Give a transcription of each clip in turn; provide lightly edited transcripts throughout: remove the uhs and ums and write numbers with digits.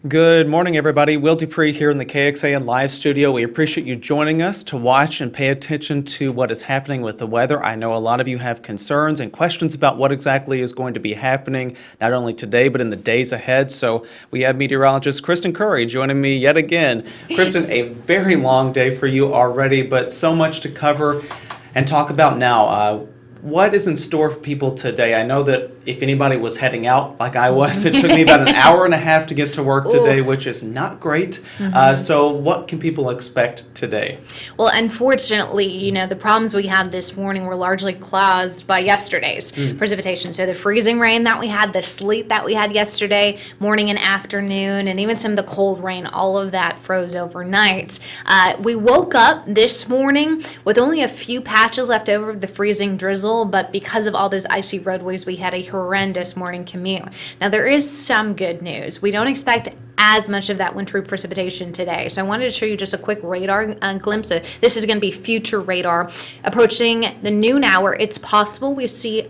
Good morning, everybody. Will DuPree here in the KXAN live studio. We appreciate you joining us to watch and pay attention to what is happening with the weather. I know a lot of you have concerns and questions about what exactly is going to be happening, not only today, but in the days ahead. So we have meteorologist Kristen Currie joining me yet again. Kristen, a very long day for you already, but so much to cover and talk about now. What is in store for people today? I know that if anybody was heading out like I was, it took me about an hour and a half to get to work today, which is not great. So what can people expect today? Well, unfortunately, the problems we had this morning were largely caused by yesterday's precipitation. So the freezing rain that we had, the sleet that we had yesterday, morning and afternoon, and even some of the cold rain, all of that froze overnight. We woke up this morning with only a few patches left over of the freezing drizzle, but because of all those icy roadways, we had a horrendous morning commute. Now, there is some good news. We don't expect as much of that wintry precipitation today. So I wanted to show you just a quick radar glimpse. This is going to be future radar. Approaching the noon hour, it's possible we see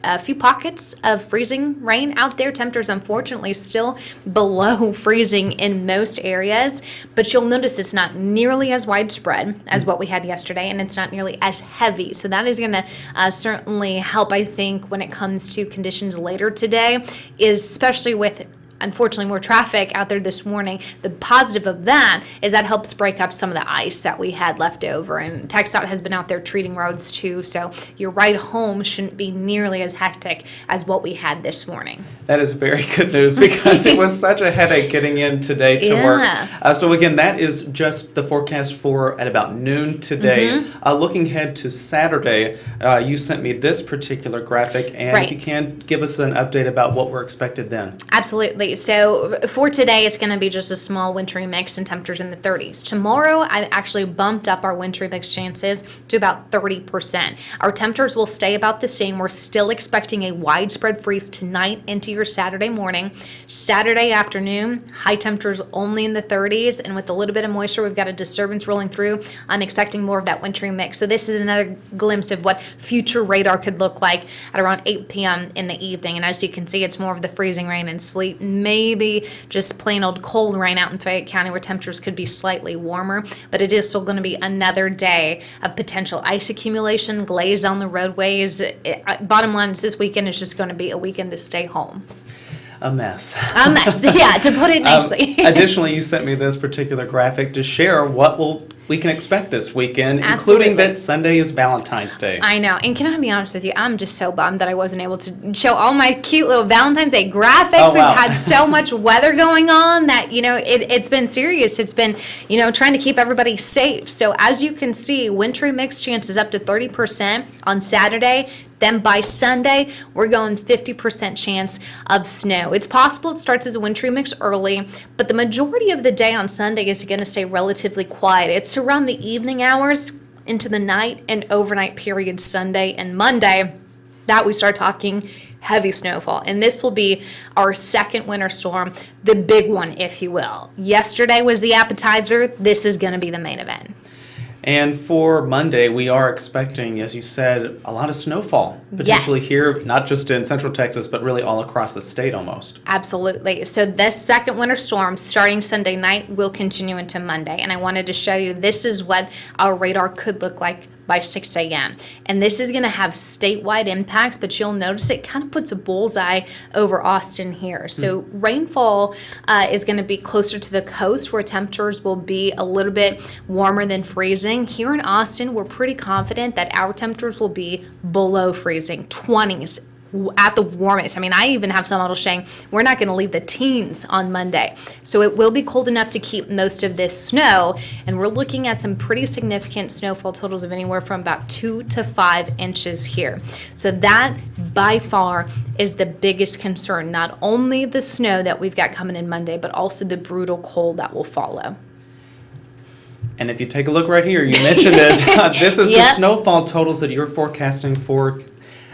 a few pockets of freezing rain out there. Temperatures, unfortunately, still below freezing in most areas, but you'll notice it's not nearly as widespread as what we had yesterday, and it's not nearly as heavy. So that is going to certainly help, I think, when it comes to conditions later today, especially with unfortunately more traffic out there this morning. The positive of that is that helps break up some of the ice that we had left over, and TxDOT has been out there treating roads too, so your ride home shouldn't be nearly as hectic as what we had this morning. That is very good news because it was such a headache getting in today to work. So again, that is just the forecast for at about noon today. Looking ahead to Saturday, you sent me this particular graphic, and if you can give us an update about what we're expected then. Absolutely. So for today, it's going to be just a small wintry mix and temperatures in the 30s. Tomorrow, I actually bumped up our wintry mix chances to about 30%. Our temperatures will stay about the same. We're still expecting a widespread freeze tonight into your Saturday morning. Saturday afternoon, high temperatures only in the 30s, and with a little bit of moisture, we've got a disturbance rolling through. I'm expecting more of that wintry mix. So this is another glimpse of what future radar could look like at around 8 p.m. in the evening. And as you can see, it's more of the freezing rain and sleet, maybe just plain old cold rain out in Fayette County where temperatures could be slightly warmer, but it is still going to be another day of potential ice accumulation, glaze on the roadways. Bottom line is this weekend is just going to be a weekend to stay home. A mess. A mess, yeah, to put it nicely. Additionally, you sent me this particular graphic to share what we can expect this weekend, Absolutely. including that Sunday is Valentine's Day. I know, and can I be honest with you, I'm just so bummed that I wasn't able to show all my cute little Valentine's Day graphics. Oh, wow. We've had so much weather going on that, it's been serious. It's been, trying to keep everybody safe. So as you can see, wintry mix chances up to 30% on Saturday. Then by Sunday, we're going 50% chance of snow. It's possible it starts as a wintry mix early, but the majority of the day on Sunday is going to stay relatively quiet. It's around the evening hours into the night and overnight period Sunday and Monday that we start talking heavy snowfall. And this will be our second winter storm, the big one, if you will. Yesterday was the appetizer. This is going to be the main event. And for Monday, we are expecting, as you said, a lot of snowfall, potentially here, not just in central Texas, but really all across the state almost. Absolutely. So this second winter storm starting Sunday night will continue into Monday. And I wanted to show you this is what our radar could look like by 6 a.m. And this is going to have statewide impacts, but you'll notice it kind of puts a bullseye over Austin here. So rainfall is going to be closer to the coast where temperatures will be a little bit warmer than freezing. Here in Austin, we're pretty confident that our temperatures will be below freezing, 20s at the warmest. I mean, I even have some models saying we're not going to leave the teens on Monday. So it will be cold enough to keep most of this snow, and we're looking at some pretty significant snowfall totals of anywhere from about 2 to 5 inches here. So that by far is the biggest concern, not only the snow that we've got coming in Monday, but also the brutal cold that will follow. And if you take a look right here, you mentioned it. This is the snowfall totals that you're forecasting for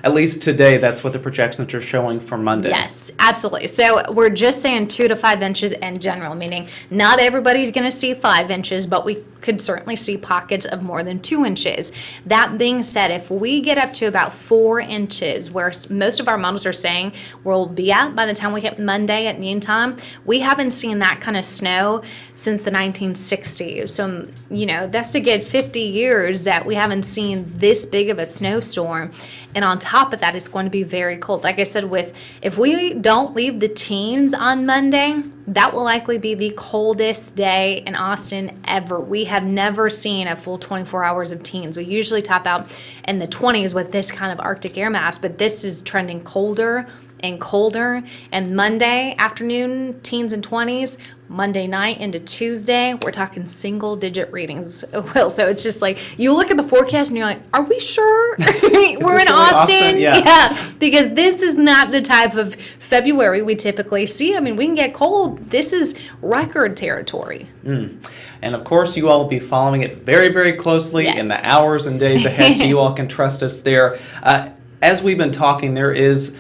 at least today. That's what the projections are showing for Monday. Yes, absolutely. So we're just saying 2 to 5 inches in general, meaning not everybody's going to see 5 inches, but we could certainly see pockets of more than 2 inches. That being said, if we get up to about 4 inches, where most of our models are saying we'll be at by the time we hit Monday at noontime, we haven't seen that kind of snow since the 1960s. So, that's a good 50 years that we haven't seen this big of a snowstorm. And on top of that, it's going to be very cold. Like I said, if we don't leave the teens on Monday, that will likely be the coldest day in Austin ever. We have never seen a full 24 hours of teens. We usually top out in the 20s with this kind of Arctic air mass, but this is trending colder and colder. And Monday afternoon, teens and 20s. Monday night into Tuesday, we're talking single-digit readings. Will, so it's just like you look at the forecast and you're like, "Are we sure we're in Austin?" Yeah, because this is not the type of February we typically see. I mean, we can get cold. This is record territory. And of course, you all will be following it very, very closely in the hours and days ahead, so you all can trust us there. As we've been talking, there is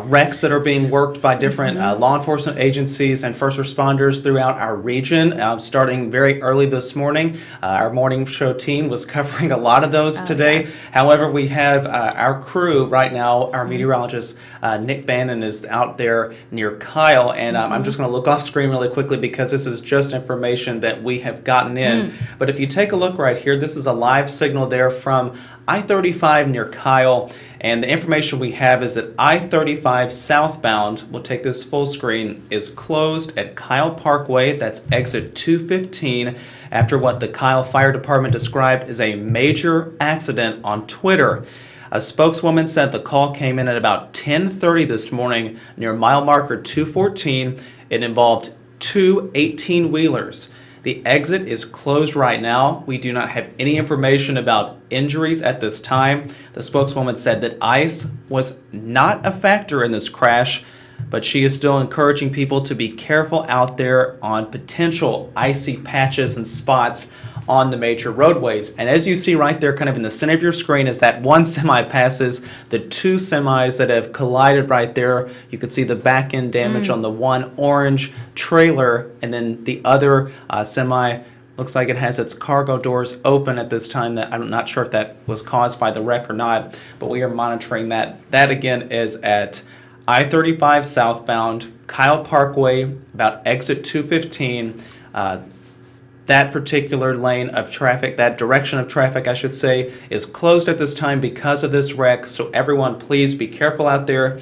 wrecks that are being worked by different law enforcement agencies and first responders throughout our region. Starting very early this morning, our morning show team was covering a lot of those today. However, we have our crew right now. Our meteorologist Nick Bannon is out there near Kyle, and I'm just going to look off screen really quickly because this is just information that we have gotten in. But if you take a look right here, this is a live signal there from I-35 near Kyle, and the information we have is that I-35 southbound, we'll take this full screen, is closed at Kyle Parkway. That's exit 215 after what the Kyle Fire Department described as a major accident on Twitter. A spokeswoman said the call came in at about 10:30 this morning near mile marker 214. It involved two 18-wheelers. The exit is closed right now. We do not have any information about injuries at this time. The spokeswoman said that ice was not a factor in this crash, but she is still encouraging people to be careful out there on potential icy patches and spots on the major roadways. And as you see right there kind of in the center of your screen, as that one semi passes, the two semis that have collided right there, you can see the back end damage on the one orange trailer, and then the other semi looks like it has its cargo doors open at this time. That I'm not sure if that was caused by the wreck or not, but we are monitoring that. That again is at I-35 southbound, Kyle Parkway, about exit 215. That particular lane of traffic, that direction of traffic, I should say, is closed at this time because of this wreck. So everyone, please be careful out there.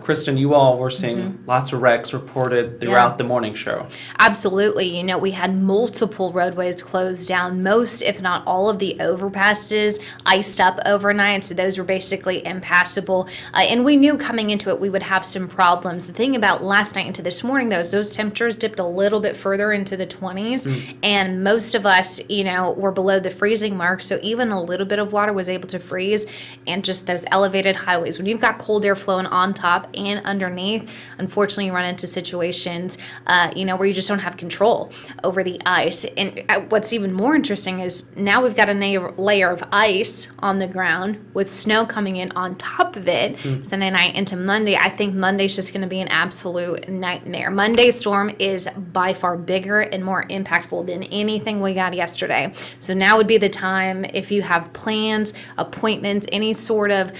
Kristen, you all were seeing lots of wrecks reported throughout the morning show. Absolutely. We had multiple roadways closed down. Most, if not all, of the overpasses iced up overnight. So those were basically impassable. And we knew coming into it we would have some problems. The thing about last night into this morning, though, is those temperatures dipped a little bit further into the 20s. And most of us, were below the freezing mark. So even a little bit of water was able to freeze. And just those elevated highways, when you've got cold air flowing on top and underneath, unfortunately you run into situations where you just don't have control over the ice. And what's even more interesting is now we've got a layer of ice on the ground with snow coming in on top of it Sunday night into Monday. I think Monday's just going to be an absolute nightmare. Monday's storm is by far bigger and more impactful than anything we got yesterday. So now would be the time, if you have plans, appointments, any sort of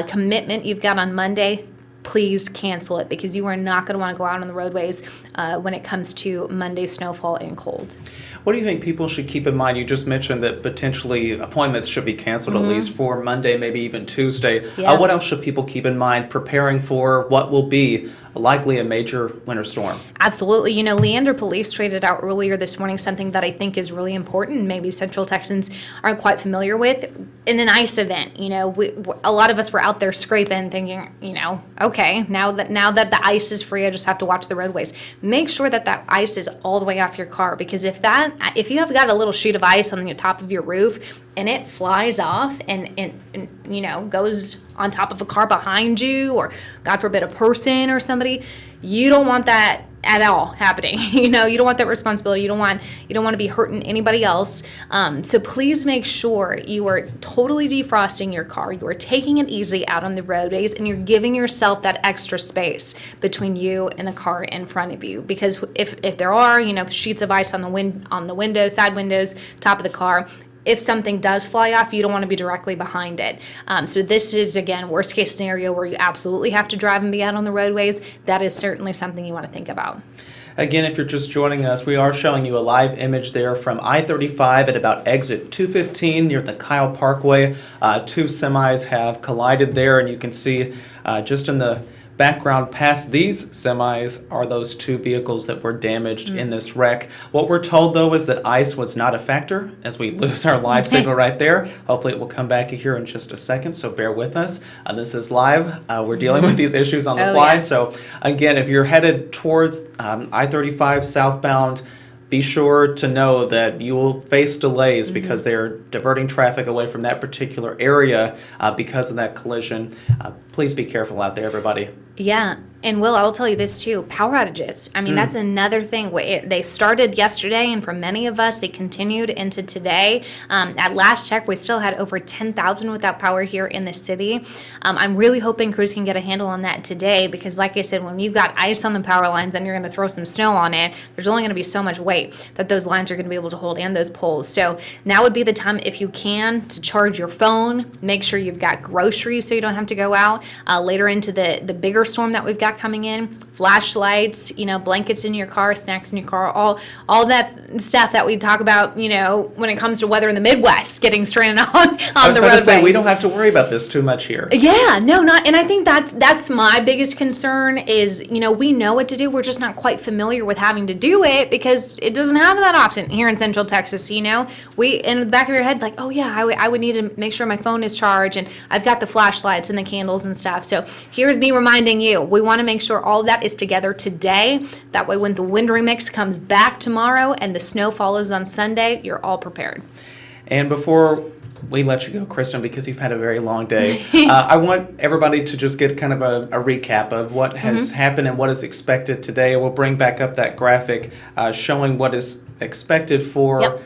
commitment you've got on Monday, please cancel it, because you are not going to want to go out on the roadways when it comes to Monday snowfall and cold. What do you think people should keep in mind? You just mentioned that potentially appointments should be canceled at least for Monday, maybe even Tuesday. What else should people keep in mind preparing for what will be likely a major winter storm? Absolutely. Leander Police tweeted out earlier this morning something that I think is really important, maybe Central Texans aren't quite familiar with. In an ice event, a lot of us were out there scraping, thinking, okay, now that the ice is free, I just have to watch the roadways. Make sure that ice is all the way off your car, because if you have got a little sheet of ice on the top of your roof and it flies off and goes on top of a car behind you, or God forbid a person or somebody, you don't want that at all happening. You don't want that responsibility. You don't want to be hurting anybody else. So please make sure you are totally defrosting your car. You are taking it easy out on the roadways, and you're giving yourself that extra space between you and the car in front of you. Because if there are, sheets of ice on the windows, side windows, top of the car, if something does fly off, you don't want to be directly behind it. So this is, again, worst case scenario where you absolutely have to drive and be out on the roadways. That is certainly something you want to think about. Again, if you're just joining us, we are showing you a live image there from I-35 at about exit 215 near the Kyle Parkway. Two semis have collided there, and you can see just in the background past these semis are those two vehicles that were damaged in this wreck. What we're told, though, is that ice was not a factor as we lose our live signal right there. Hopefully it will come back here in just a second, so bear with us. This is live. We're dealing with these issues on the fly. Yeah. So again, if you're headed towards I-35 southbound, be sure to know that you will face delays because they're diverting traffic away from that particular area because of that collision. Please be careful out there, everybody. Yeah. And Will, I'll tell you this too, power outages. I mean, that's another thing. They started yesterday, and for many of us, they continued into today. At last check, we still had over 10,000 without power here in the city. I'm really hoping crews can get a handle on that today because, like I said, when you've got ice on the power lines and you're going to throw some snow on it, there's only going to be so much weight that those lines are going to be able to hold and those poles. So now would be the time, if you can, to charge your phone. Make sure you've got groceries so you don't have to go out. Later into the bigger storm that we've got coming in, flashlights, blankets in your car, snacks in your car, all that stuff that we talk about, when it comes to weather in the Midwest, getting stranded on the roadways. We don't have to worry about this too much here. Yeah, no, not, and I think that's my biggest concern is, we know what to do. We're just not quite familiar with having to do it because it doesn't happen that often here in Central Texas. We, in the back of your head, like, oh yeah, I would need to make sure my phone is charged and I've got the flashlights and the candles and stuff. So here's me reminding you, we want to make sure all of that is together today. That way when the wind remix comes back tomorrow and the snow follows on Sunday, you're all prepared. And before we let you go, Kristen, because you've had a very long day, I want everybody to just get kind of a recap of what has happened and what is expected today. We'll bring back up that graphic showing what is expected for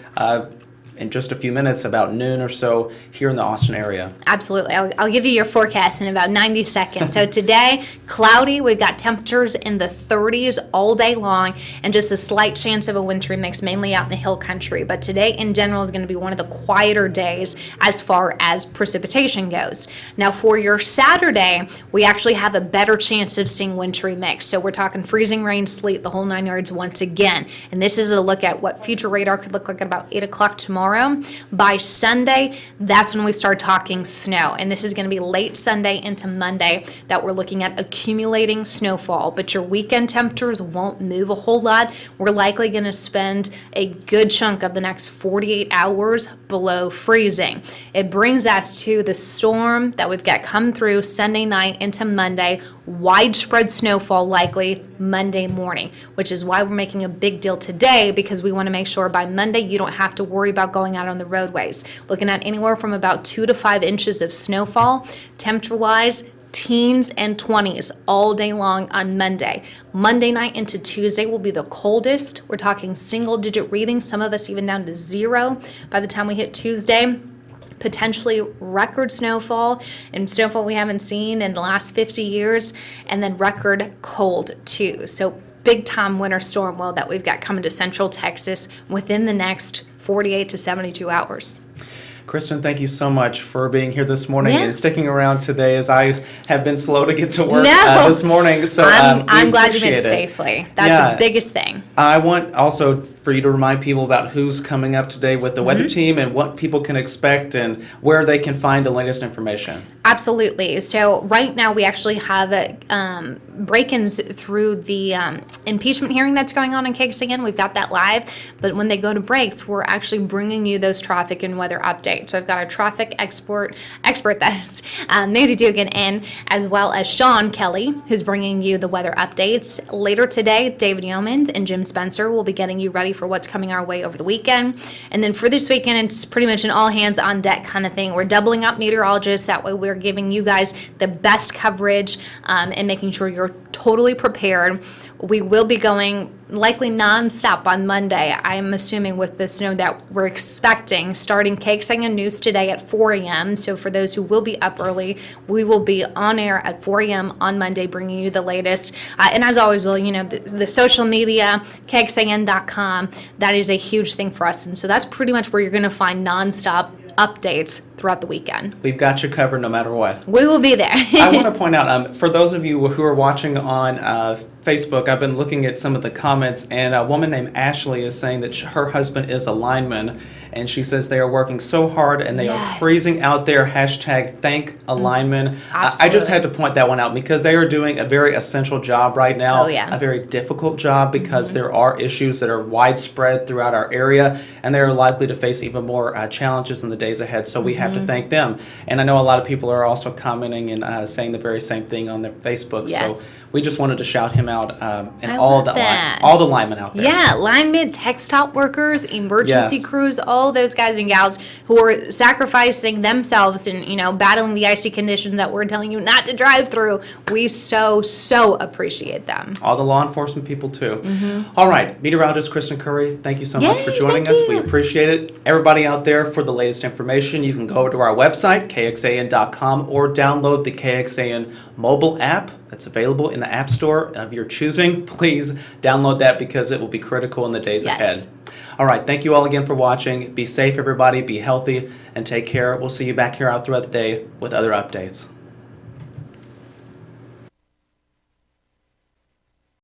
in just a few minutes, about noon or so here in the Austin area. Absolutely. I'll give you your forecast in about 90 seconds. So today, cloudy. We've got temperatures in the 30s all day long and just a slight chance of a wintry mix, mainly out in the hill country. But today, in general, is going to be one of the quieter days as far as precipitation goes. Now, for your Saturday, we actually have a better chance of seeing wintry mix. So we're talking freezing rain, sleet, the whole 9 yards once again. And this is a look at what future radar could look like at about 8 o'clock tomorrow. By Sunday, that's when we start talking snow. And this is going to be late Sunday into Monday that we're looking at accumulating snowfall. But your weekend temperatures won't move a whole lot. We're likely going to spend a good chunk of the next 48 hours below freezing. It brings us to the storm that we've got come through Sunday night into Monday. Widespread snowfall likely Monday morning, which is why we're making a big deal today, because we want to make sure by Monday you don't have to worry about going out on the roadways. Looking at anywhere from about 2 to 5 inches of snowfall, temperature-wise, teens and 20s all day long on Monday. Monday night into Tuesday will be the coldest. We're talking single-digit readings, some of us even down to 0 by the time we hit Tuesday. Potentially record snowfall, and snowfall we haven't seen in the last 50 years, and then record cold too. So big time winter storm that we've got coming to Central Texas within the next 48 to 72 hours. Kristen, thank you so much for being here this morning and sticking around today, as I have been slow to get to work this morning. So I'm glad you made it safely. That's the biggest thing. I want also for you to remind people about who's coming up today with the weather team and what people can expect and where they can find the latest information. Absolutely. So right now we actually have break-ins through the impeachment hearing that's going on in KXAN. We've got that live, but when they go to breaks, we're actually bringing you those traffic and weather updates. So I've got our traffic expert that is Mandy Dugan in, as well as Sean Kelly, who's bringing you the weather updates. Later today, David Yeomans and Jim Spencer will be getting you ready for what's coming our way over the weekend. And then for this weekend, it's pretty much an all hands on deck kind of thing. We're doubling up meteorologists. That way we're giving you guys the best coverage and making sure you're totally prepared. We will be going likely nonstop on Monday. I'm assuming with the snow that we're expecting, starting KXAN News today at 4 a.m. So for those who will be up early, we will be on air at 4 a.m. on Monday, bringing you the latest. And as always, will the social media, KXAN.com. That is a huge thing for us, and so that's pretty much where you're going to find nonstop updates throughout the weekend. We've got you covered no matter what. We will be there. I want to point out, for those of you who are watching on Facebook, I've been looking at some of the comments, and a woman named Ashley is saying that her husband is a lineman, and she says they are working so hard and they are freezing out there. Hashtag thank a lineman. I just had to point that one out because they are doing a very essential job right now. Oh, yeah. A very difficult job because there are issues that are widespread throughout our area, and they are likely to face even more challenges in the days ahead. So we have to thank them. And I know a lot of people are also commenting and saying the very same thing on their Facebook. Yes. So we just wanted to shout him out and I all love the that. all the linemen out there. Yeah, linemen, textile workers, emergency Yes. crews, all those guys and gals who are sacrificing themselves and, battling the icy conditions that we're telling you not to drive through. We so appreciate them. All the law enforcement people too. All right, Meteorologist Kristen Currie, thank you so much for Yay, joining thank us. We you. appreciate it. Everybody out there, for the latest information, you can go over to our website, KXAN.com, or download the KXAN mobile app that's available in the App Store of your choosing. Please download that because it will be critical in the days Yes. ahead. All right, thank you all again for watching. Be safe, everybody. Be healthy and take care. We'll see you back here out throughout the day with other updates.